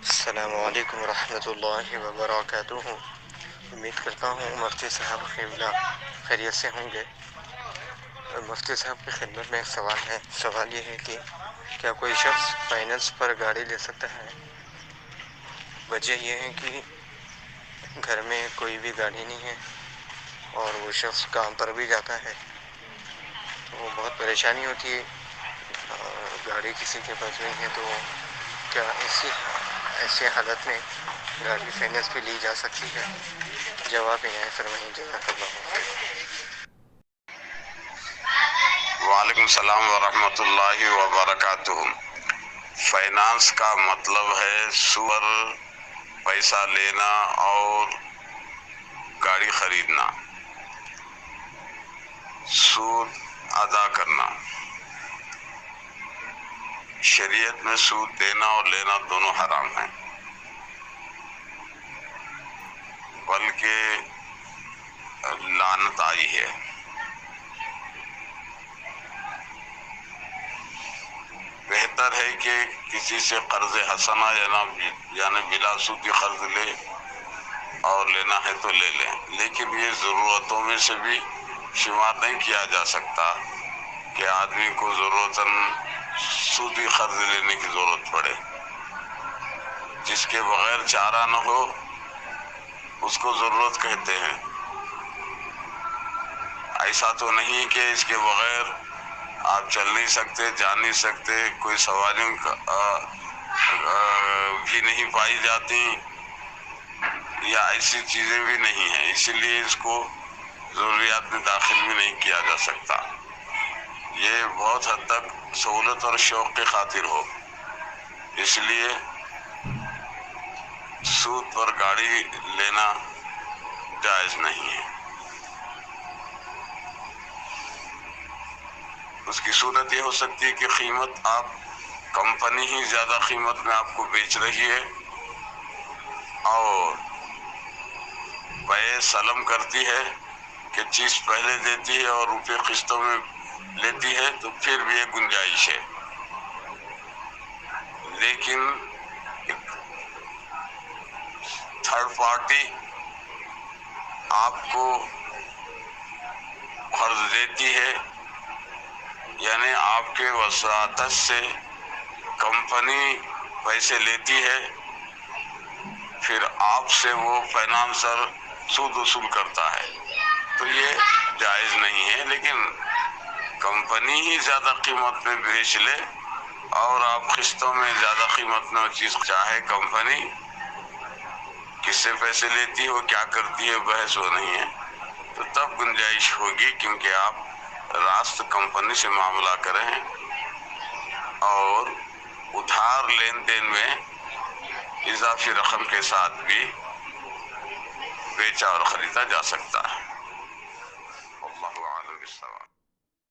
السلام علیکم ورحمۃ اللہ وبرکاتہ۔ امید کرتا ہوں مفتی صاحب قبلہ خیریت سے ہوں گے۔ مفتی صاحب کی خدمت میں ایک سوال ہے۔ سوال یہ ہے کہ کیا کوئی شخص فائننس پر گاڑی لے سکتا ہے؟ وجہ یہ ہے کہ گھر میں کوئی بھی گاڑی نہیں ہے اور وہ شخص کام پر بھی جاتا ہے تو بہت پریشانی ہوتی ہے، گاڑی کسی کے پاس نہیں ہے تو کیا ایسی حالت میں گاڑی فائننس پہ لی جا سکتی ہے؟ جواب عنایت فرمائیں، جزاک اللہ خیر۔ وعلیکم السلام ورحمۃ اللہ وبرکاتہ۔ فائنانس کا مطلب ہے سود پر پیسہ لینا اور گاڑی خریدنا، سود ادا کرنا۔ شریعت میں سود دینا اور لینا دونوں حرام ہیں، بلکہ لعنت آئی ہے۔ بہتر ہے کہ کسی سے قرض حسنہ یعنی بلا سودی قرض لے، اور لینا ہے تو لے لیں، لیکن یہ ضرورتوں میں سے بھی شمار نہیں کیا جا سکتا کہ آدمی کو ضرورتاً سودی قرض لینے کی ضرورت پڑے۔ جس کے بغیر چارہ نہ ہو اس کو ضرورت کہتے ہیں۔ ایسا تو نہیں کہ اس کے بغیر آپ چل نہیں سکتے، جا نہیں سکتے، کوئی سواریوں بھی نہیں پائی جاتی، یا ایسی چیزیں بھی نہیں ہیں، اسی لیے اس کو ضروریات میں داخل بھی نہیں کیا جا سکتا۔ یہ بہت حد تک سہولت اور شوق کی خاطر ہو، اس لیے سود پر گاڑی لینا جائز نہیں ہے۔ اس کی صورت یہ ہو سکتی ہے کہ قیمت کمپنی ہی زیادہ قیمت میں آپ کو بیچ رہی ہے اور بیع سلم کرتی ہے کہ چیز پہلے دیتی ہے اور روپے قسطوں میں لیتی ہے، تو پھر بھی ایک گنجائش ہے۔ لیکن تھرڈ پارٹی آپ کو قرض دیتی ہے، یعنی آپ کے وساطت سے کمپنی پیسے لیتی ہے، پھر آپ سے وہ فائنانسر سود وصول کرتا ہے، تو یہ جائز نہیں ہے۔ لیکن کمپنی ہی زیادہ قیمت میں بیچ لے اور آپ قسطوں میں زیادہ قیمت میں چیز چاہے، کمپنی کس سے پیسے لیتی ہے، وہ کیا کرتی ہے، بحث وہ نہیں ہے، تو تب گنجائش ہوگی، کیونکہ آپ راست کمپنی سے معاملہ کریں اور ادھار لین دین میں اضافی رقم کے ساتھ بھی بیچا اور خریدا جا سکتا ہے۔ اللہ اعلم بالصواب۔